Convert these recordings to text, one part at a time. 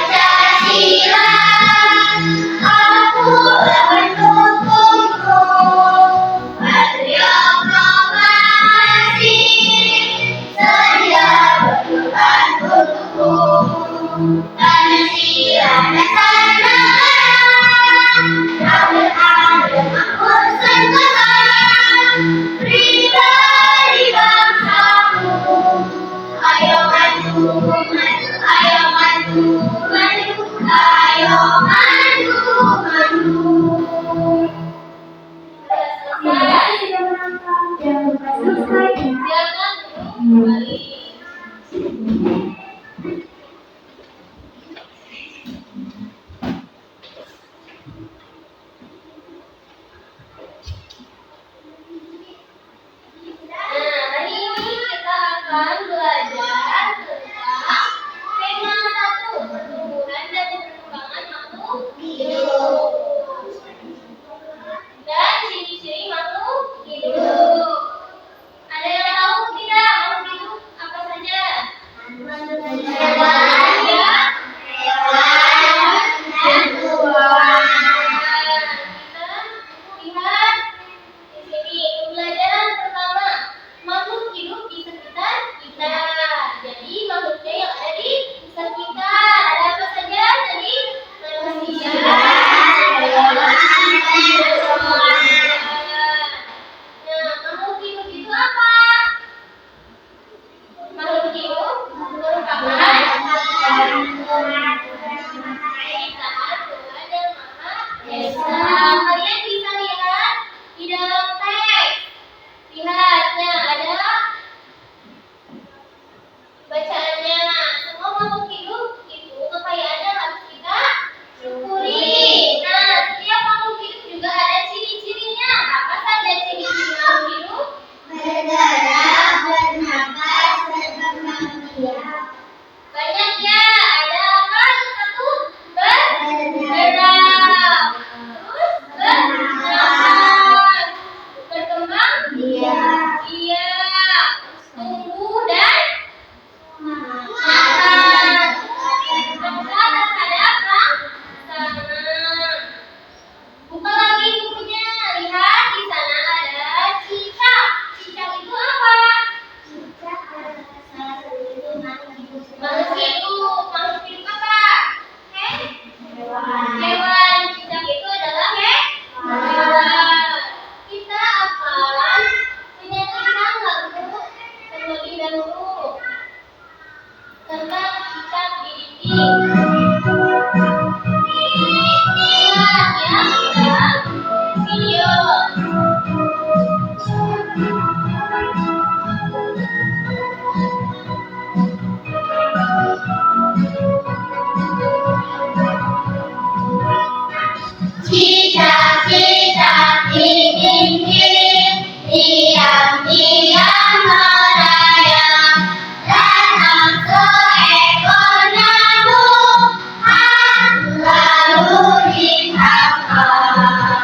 Pancasila, akulah pendukungmu, patriot proklamasi, sedia berkorban untukmu. Pancasila dasar negara, tak berada makmur sentosa, pribadi bangsamu. Ayo maju, maju, ayo maju, maju, ayo maju, maju. Hari ini kita akan belajar tentang tema 1, pertumbuhan dan perkembangan makhluk hidup dan ciri-ciri makhluk hidup. Ada yang tahu tidak makhluk hidup apa saja? Dan tumbuhan. Kita lihat di sini pembelajaran pertama, makhluk hidup di sekitar kita. Jadi makhluknya yang ada di sekitar kita ada apa saja? Tadi manusia, hewan, tumbuhan. Nah, makhluk hidup itu apa? Makhluk hidup merupakan ciptaan Tuhan yang Maha Esa. Kalian bisa lihat di dalam teks. Lihatnya ada bacaannya. Semua makhluk hidup itu kekayaannya harus kita syukuri. Nah, setiap makhluk hidup juga ada ciri-cirinya. Apa saja ciri-ciri makhluk hidup? Bergerak, bernafas, berkembang biak. Banyak ya. Ada apa? Satu, bergerak. Terus bernafas. Berkembang biak. Iya. Tumbuh dan Makan. terhadap apa? Sana. Buka lagi bukunya. Lihat di sana ada cicak. Cicak itu apa? Cicak adalah salah satu makhluk hidup. Makhluk hidup. Makhluk hidup apa? Hewan. Hewan. Cicak itu adalah hewan. Kita akan menyanyikan lagu terlebih dahulu tentang cicak di dinding. Lihat ya dalam video. Cicak-cicak di dinding, diam-diam merayap, datang seekor nyamuk, lalu ditangkap.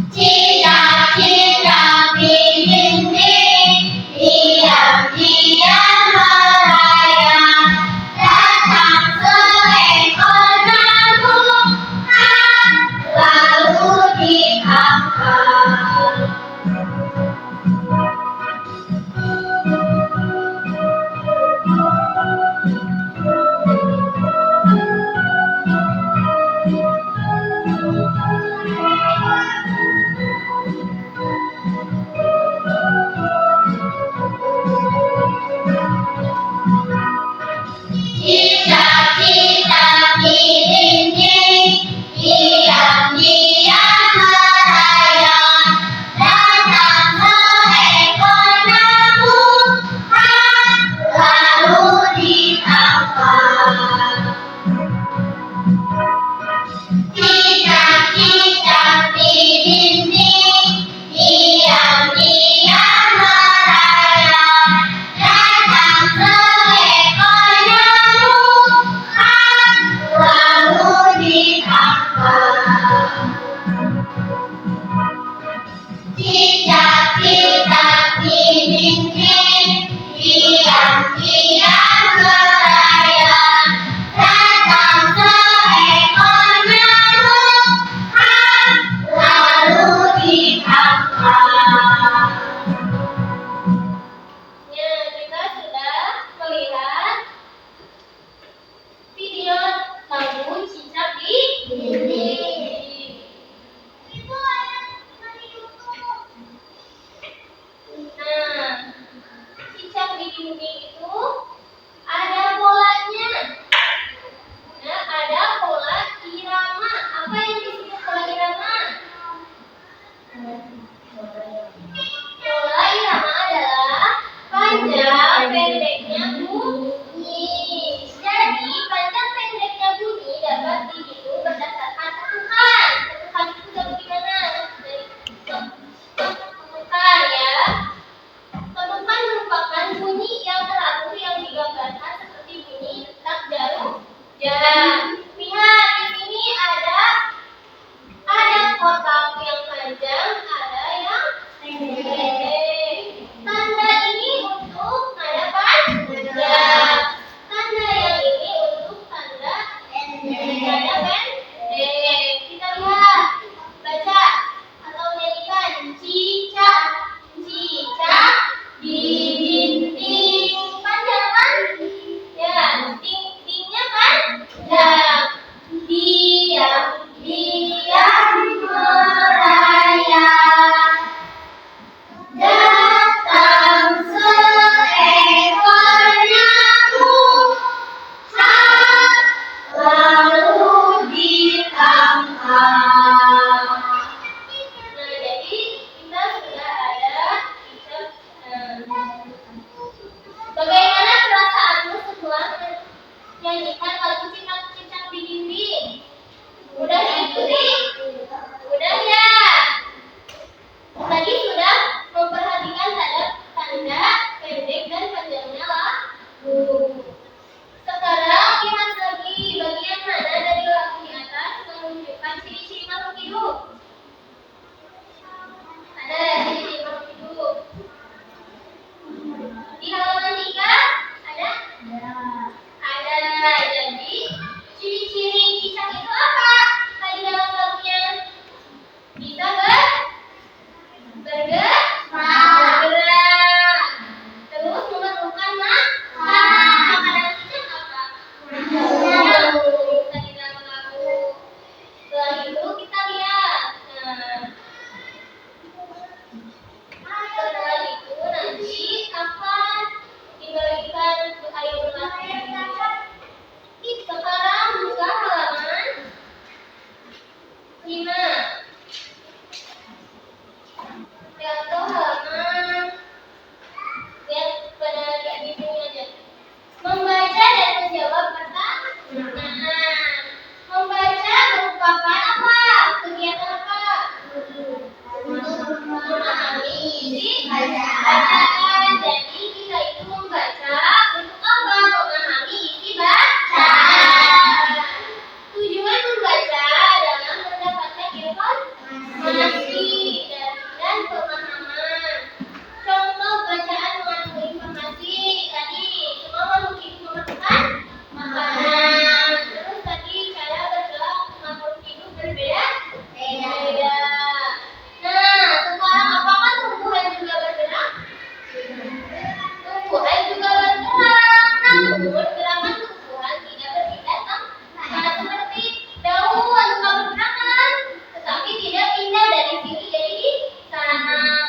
Cicak-cicak di dinding, diam-diam merayap, datang seekor nyamuk, lalu ditangkap. Cicak-cicak di dinding, diam-diam merayap, datang seekor nyamuk, lalu ditangkap. Cicak-cicak di dinding, Cicak-cicak di dinding, diam-diam berayaan, datang seekor nyamuk, lalu ditangkap. Ya, kita sudah melihat video lagu cicak di dinding. Nah, cicak di dinding itu ada polanya. Nah, ada pola irama. Apa yang disebut pola irama? Pola irama adalah panjang pendeknya bunyi. Jadi, panjang pendeknya bunyi dapat dihitung berdasarkan ketukan. Ketukan itu bagaimana? Ketukan ya. Ketukan merupakan bunyi yang teratur yang digambarkan seperti bunyi detak jarum jam. Lihat di sini ada kotak yang panjang, ada yang pendek. Tanda ini untuk nada panjang. Tanda yang ini untuk tanda nada pendek. Kita lihat, baca atau nyanyikan cicak, cicak di dinding. Panjang kan? Ya, dindingnya panjang. Diam-diam merayap, datang seekor nyamuk, lalu ditangkap. Nah, jadi kita sudah ada cicak. Bagaimana perasaanmu setelah menyanyikan lagu cicak-cicak di dinding? Udah diikuti? Udah ya? Tadi sudah memperhatikan tanda pendek dan panjangnya lagu. Sekarang lihat lagi bagian mana dari lagu di atas menunjukkan ciri-ciri makhluk hidup. Ada ciri-ciri makhluk hidup. Di halaman 3 ada? Ada. Jadi ciri-ciri cicak itu apa? Tadi dalam lagunya bisa bergerak, terus memerlukan makanan cicak apa? Tadi dalam lagu. Setelah itu kita lihat. Setelah itu nanti akan dibagikan ayo berlatih. Sekarang buka halaman 5. Atau halaman, lihat pada dindingnya aja. Membaca dan menjawab pertanyaan. Membaca merupakan apa? Kegiatan apa? Memahami isi bacaan. Jadi kita itu membaca untuk apa? Memahami isi bacaan. Tujuan membaca adalah mendapatkan informasi dan pemahaman. Contoh bacaan mengandung informasi tadi, semua makhluk hidup memerlukan makanan. Terus tadi cara bergerak makhluk hidup berbeda. Nah, sekarang apakah tumbuhan juga bergerak? Tumbuhan juga bergerak, namun gerakan tumbuhan tidak berpindah tempat seperti daun suka bergerak kan, tetapi tidak pindah dari sini jadi di sana.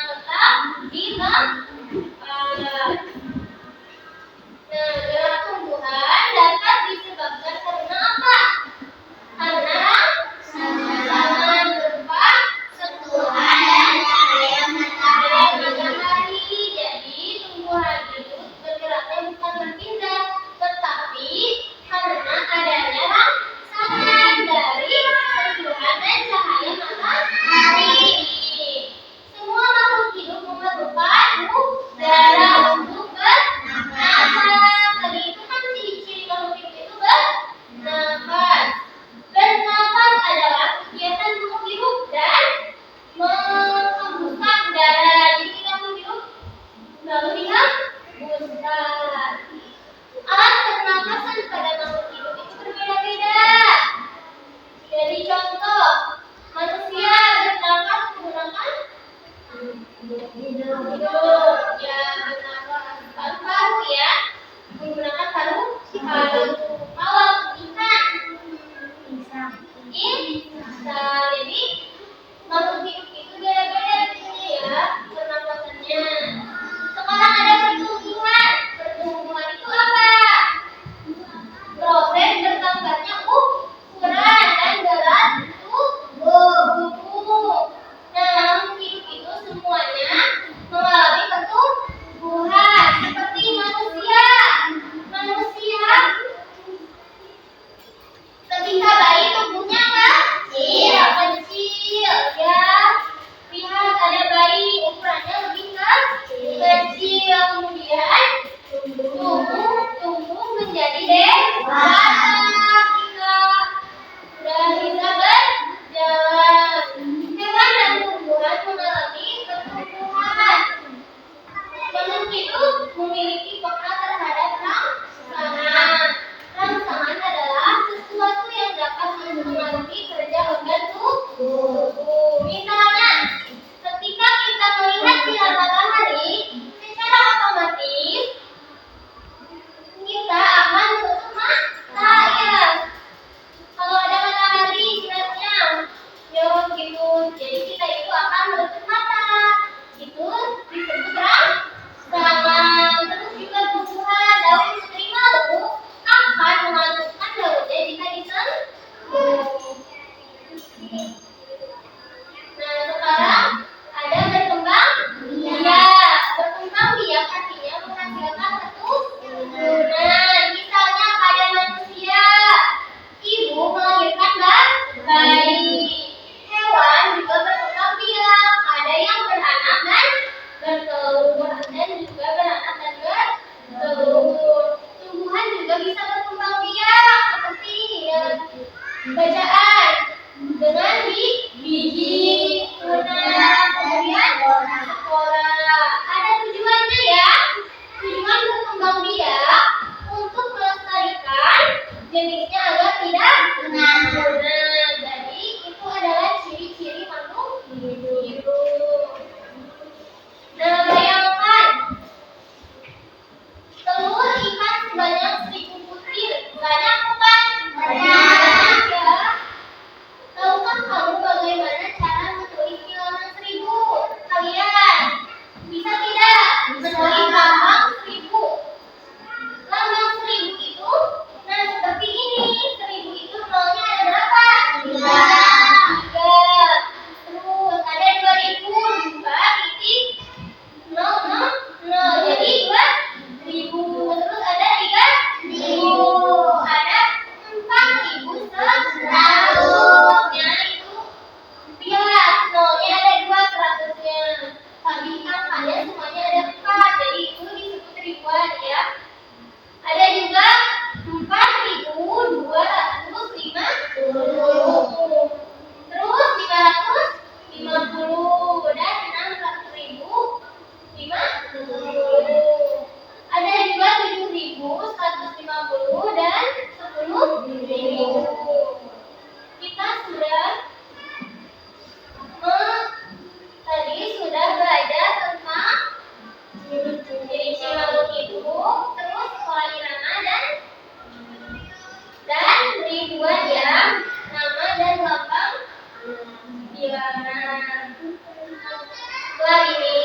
Setelah ini,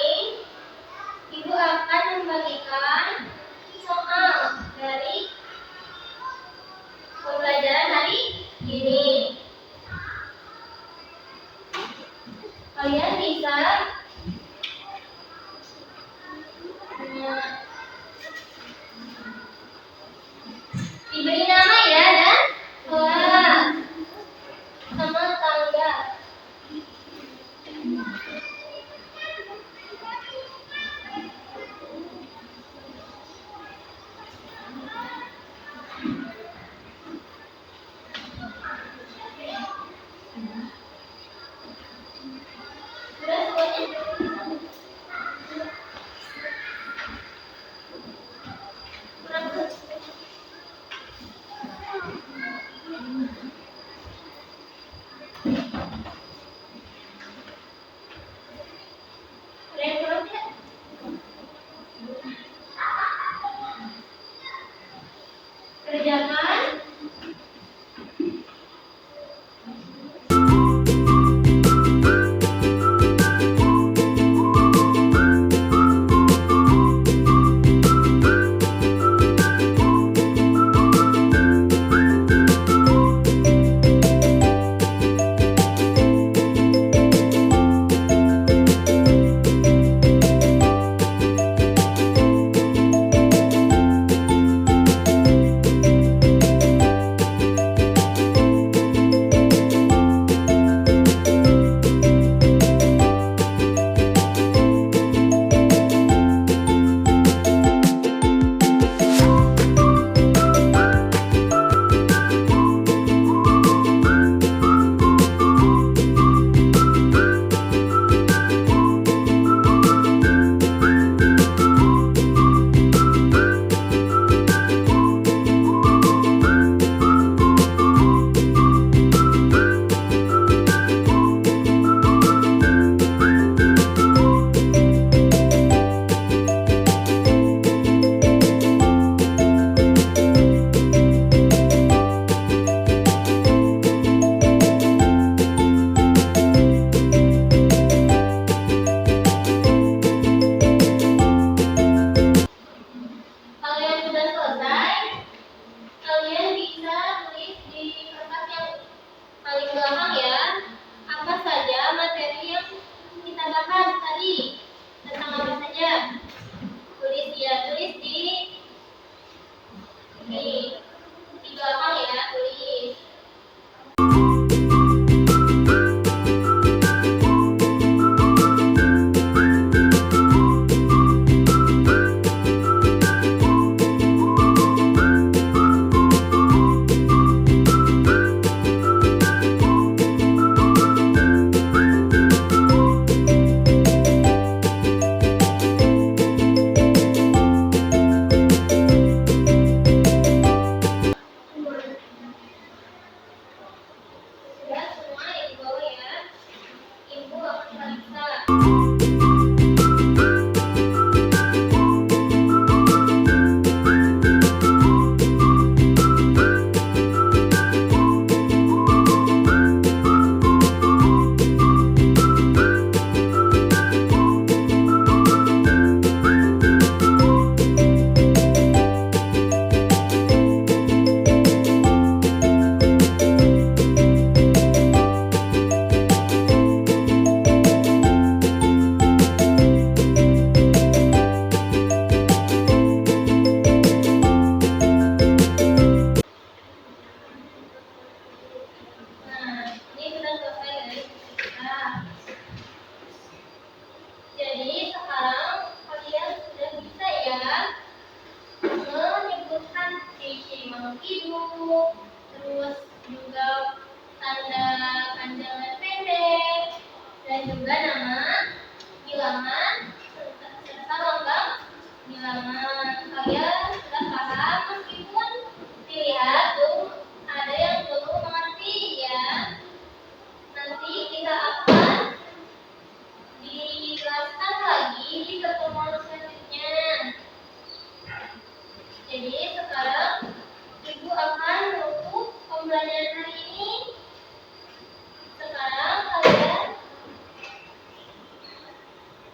Ibu akan membagikan soal dari pembelajaran hari ini. Kalian bisa diberi nama ya dan kelas sama tangga. Terus kerjakan. Kalian sudah selesai, kalian bisa tulis di kertas yang paling belakang ya, apa saja materi yang kita bahas tadi, tentang apa saja. Tulis ya, tulis di belakang ya, tulis. Sudah semua Ibu bawa ya. Ibu akan periksa.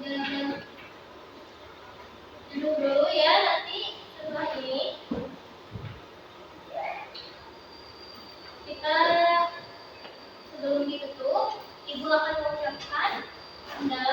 Duduk dulu ya, nanti setelah ini kita sebelum ditutup, Ibu akan mengucapkan dalam